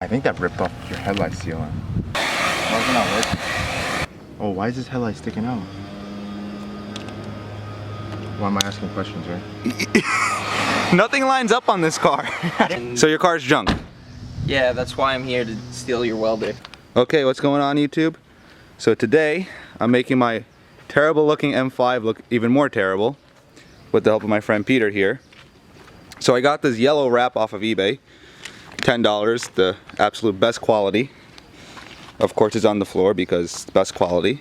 I think that ripped off your headlight sealant. Why is it not working? Oh, why is this headlight sticking out? Why am I asking questions, right? Nothing lines up on this car. So your car's junk. Yeah, that's why I'm here, to steal your welder. Okay, what's going on, YouTube? So today, I'm making my terrible looking M5 look even more terrible with the help of my friend Peter here. So I got this yellow wrap off of eBay. $10, the absolute best quality. Of course it's on the floor because it's best quality.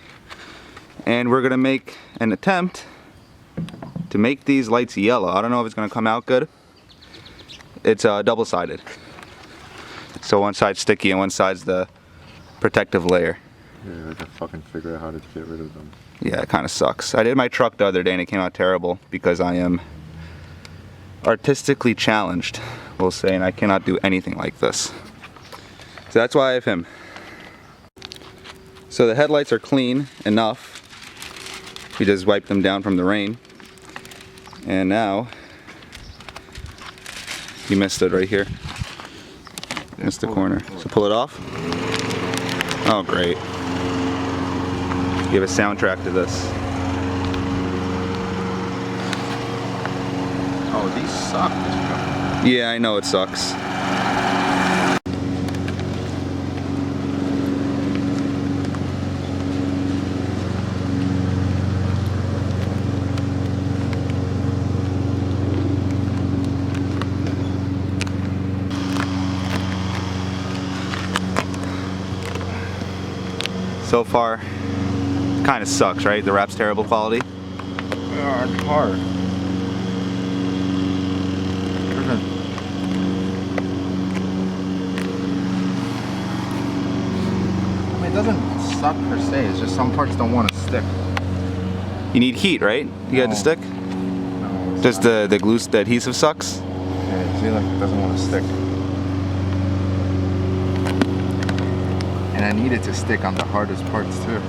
And we're gonna make an attempt to make these lights yellow. I don't know if it's gonna come out good. It's double-sided. So one side's sticky and one side's the protective layer. Yeah, I can fucking figure out how to get rid of them. Yeah, it kind of sucks. I did my truck the other day and it came out terrible because I am artistically challenged, we'll say, and I cannot do anything like this. So that's why I have him. So the headlights are clean enough. We just wiped them down from the rain. And now, you missed it right here. Missed the corner. So pull it off. Oh, great. Give a soundtrack to this. Oh, these suck. Yeah, I know it sucks. So far, kind of sucks, right? The wrap's terrible quality. Yeah, it's hard. I mean, it doesn't suck per se, it's just some parts don't want to stick. You need heat, right? You got it to stick? No, Does the glue, the adhesive sucks? Yeah, see, like, it doesn't want to stick. And I need it to stick on the hardest parts too.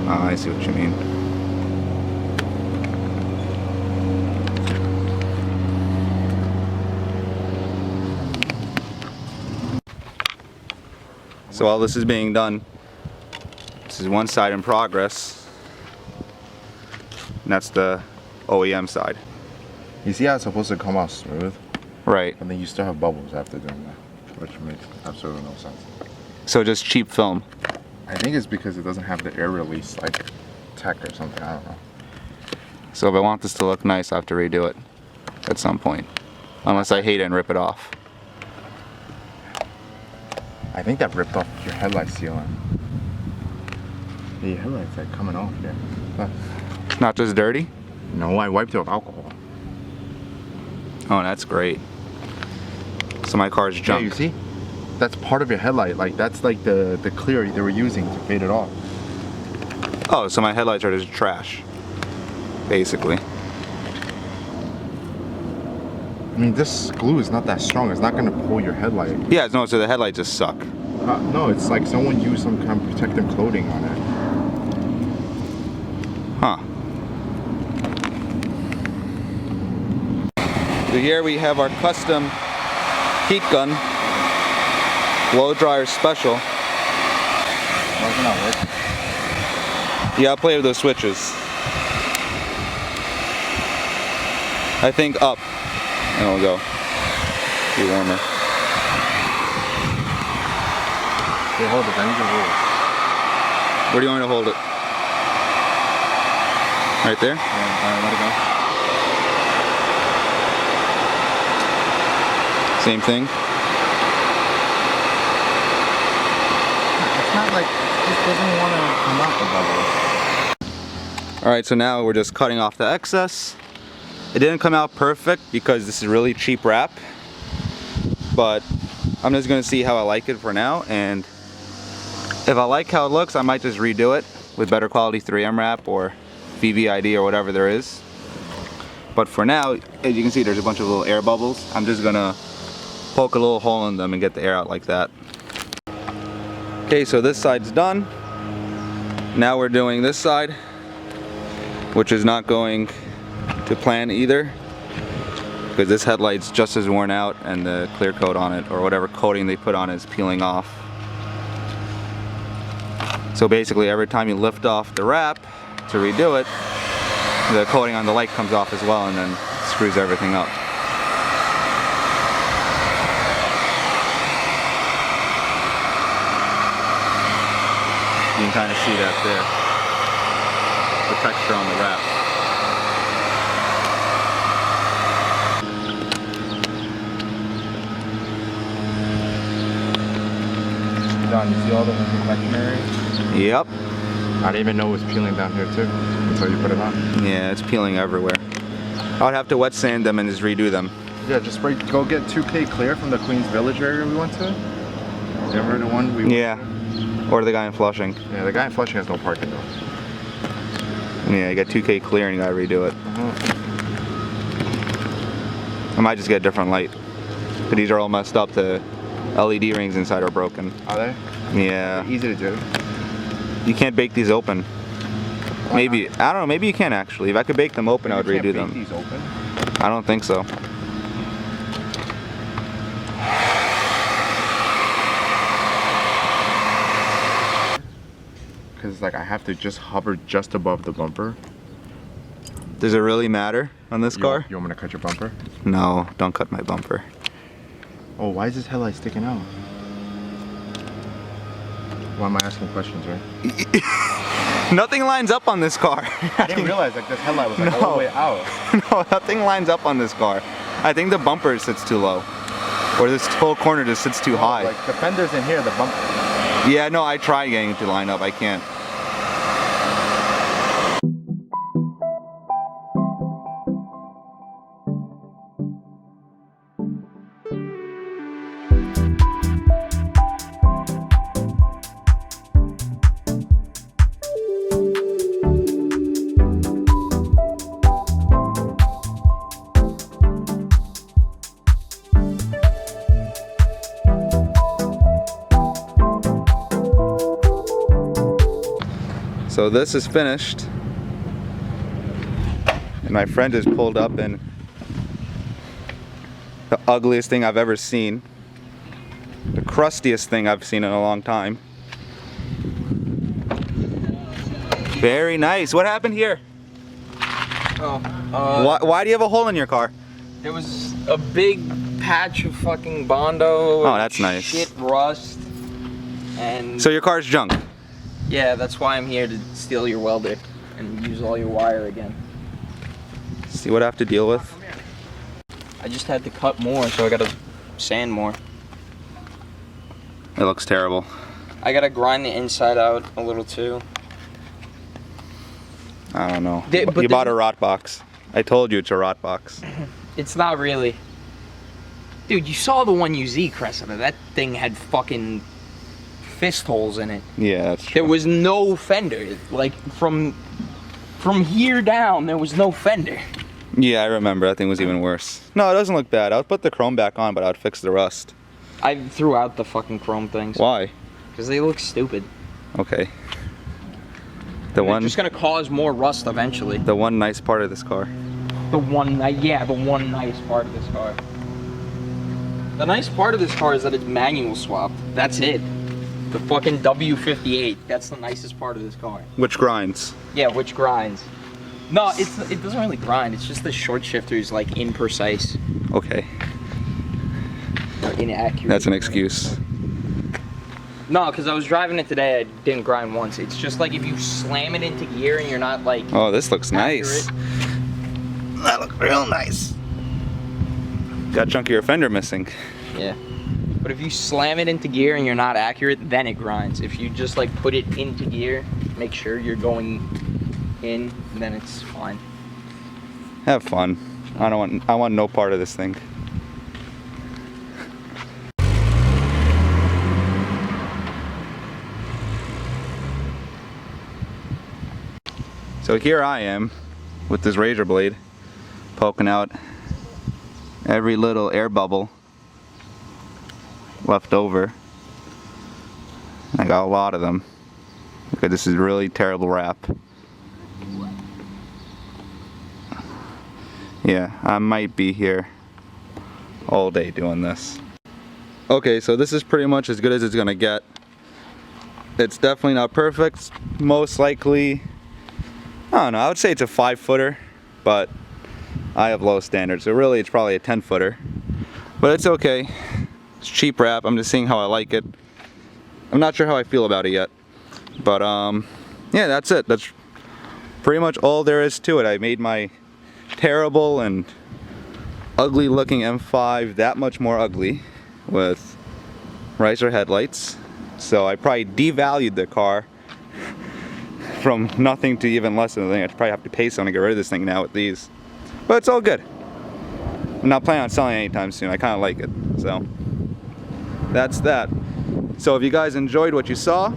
Oh, I see what you mean. So while this is being done, this is one side in progress, and that's the OEM side. You see how it's supposed to come out smooth? Right. And then you still have bubbles after doing that, which makes absolutely no sense. So just cheap film. I think it's because it doesn't have the air release like tech or something, I don't know. So if I want this to look nice, I have to redo it at some point. Unless I hate it and rip it off. I think that ripped off your headlight sealant. The headlight's like coming off there. Look. It's not just dirty? No, I wiped it with alcohol. Oh, that's great. So my car's junk. Yeah, you see? That's part of your headlight. Like, that's like the clear they were using to fade it off. Oh, so my headlights are just trash, basically. I mean, this glue is not that strong. It's not going to pull your headlight. Yeah, no, so the headlights just suck. No, it's like someone used some kind of protective coating on it. Huh. So here we have our custom heat gun, blow dryer special. Why is it not working? Yeah, I'll play with those switches. I think up, and it'll go. Be warmer. Okay, hold it. I need to hold it. Where do you want me to hold it? Right there? Yeah, alright, let it go. Same thing. It's not like it just doesn't want to come out the bubbles. Alright, so now we're just cutting off the excess. It didn't come out perfect because this is really cheap wrap, but I'm just gonna see how I like it for now, and if I like how it looks, I might just redo it with better quality 3M wrap or VVID or whatever there is. But for now, as you can see, there's a bunch of little air bubbles. I'm just gonna poke a little hole in them and get the air out like that. Okay, so this side's done. Now we're doing this side, which is not going to plan either. because this headlight's just as worn out and the clear coat on it, or whatever coating they put on it, is peeling off. So basically every time you lift off the wrap to redo it, the coating on the light comes off as well and then screws everything up. You can kind of see that there, the texture on the wrap. Don, you see all the imperfection areas? Yep. I didn't even know it was peeling down here too until you put it on. Yeah, it's peeling everywhere. I would have to wet sand them and just redo them. Yeah, just spray. Go get 2K clear from the Queens Village area we went to. You ever heard of one? We Yeah. Or the guy in Flushing. Yeah, the guy in Flushing has no parking though. Yeah, you got 2K clear and you gotta redo it. I might just get a different light. But these are all messed up. The LED rings inside are broken. Are they? Yeah. Easy to do. You can't bake these open. Why Maybe. not? I don't know. Maybe you can actually. If I could bake them open, I would You can't redo bake them. these open. I don't think so. Because like I have to just hover just above the bumper. Does it really matter on this car? You want me to cut your bumper? No, don't cut my bumper. Oh, why is this headlight sticking out? Why am I asking questions, right? Nothing lines up on this car. I didn't realize like this headlight was like all No. the way out. No, nothing lines up on this car. I think the bumper sits too low. Or this whole corner just sits too high. Like the fender's in here, the bumper. Yeah, no, I tried getting it to line up. I can't. So this is finished, and my friend has pulled up in the ugliest thing I've ever seen, the crustiest thing I've seen in a long time. Very nice. What happened here? Why do you have a hole in your car? There was a big patch of fucking Bondo. Oh, that's nice. Shit rust. And So your car's junk. yeah, that's why I'm here to steal your welder and use all your wire again. See what I have to deal with? I just had to cut more, so I gotta sand more. It looks terrible. I gotta grind the inside out a little too. I don't know. But You bought a rot box. I told you it's a rot box. It's not really. Dude, you saw the one you Z-Cressida. That thing had fucking fist holes in it. Yeah, that's true. There was no fender. Like, from here down, there was no fender. Yeah, I remember. That thing was even worse. No, it doesn't look bad. I would put the chrome back on, but I would fix the rust. I threw out the fucking chrome things. Why? Because they look stupid. Okay. They're just gonna cause more rust eventually. The one nice part of this car. The one nice part of this car. The nice part of this car is that it's manual swapped. That's it. The fucking W58. That's the nicest part of this car. Which grinds. Yeah, which grinds. No, it doesn't really grind. It's just the short shifter is like imprecise. Okay. Or inaccurate. That's an excuse. No, because I was driving it today, I didn't grind once. It's just like if you slam it into gear and you're not like... Oh, this looks accurate. nice. That looks real nice. Got a chunk of your fender missing. Yeah. But if you slam it into gear and you're not accurate, then it grinds. If you just like put it into gear, make sure you're going in, then it's fine. Have fun. I want no part of this thing. So here I am with this razor blade poking out every little air bubble left over. I got a lot of them because this is really terrible wrap. Yeah, I might be here all day doing this. Okay, so this is pretty much as good as it's gonna get. It's definitely not perfect. Most likely, I don't know, I would say it's a 5-footer, but I have low standards, so really it's probably a 10-footer. But it's okay. It's cheap wrap. I'm just seeing how I like it. I'm not sure how I feel about it yet. But yeah, that's it. That's pretty much all there is to it. I made my terrible and ugly looking M5 that much more ugly with ricer headlights. So I probably devalued the car from nothing to even less than a thing. I'd probably have to pay someone to get rid of this thing now with these. But it's all good. I'm not planning on selling it anytime soon. I kind of like it. So that's that. So if you guys enjoyed what you saw,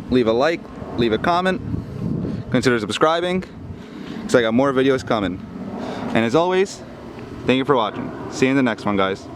leave a like, leave a comment, consider subscribing, because I got more videos coming. And as always, thank you for watching. See you in the next one, guys.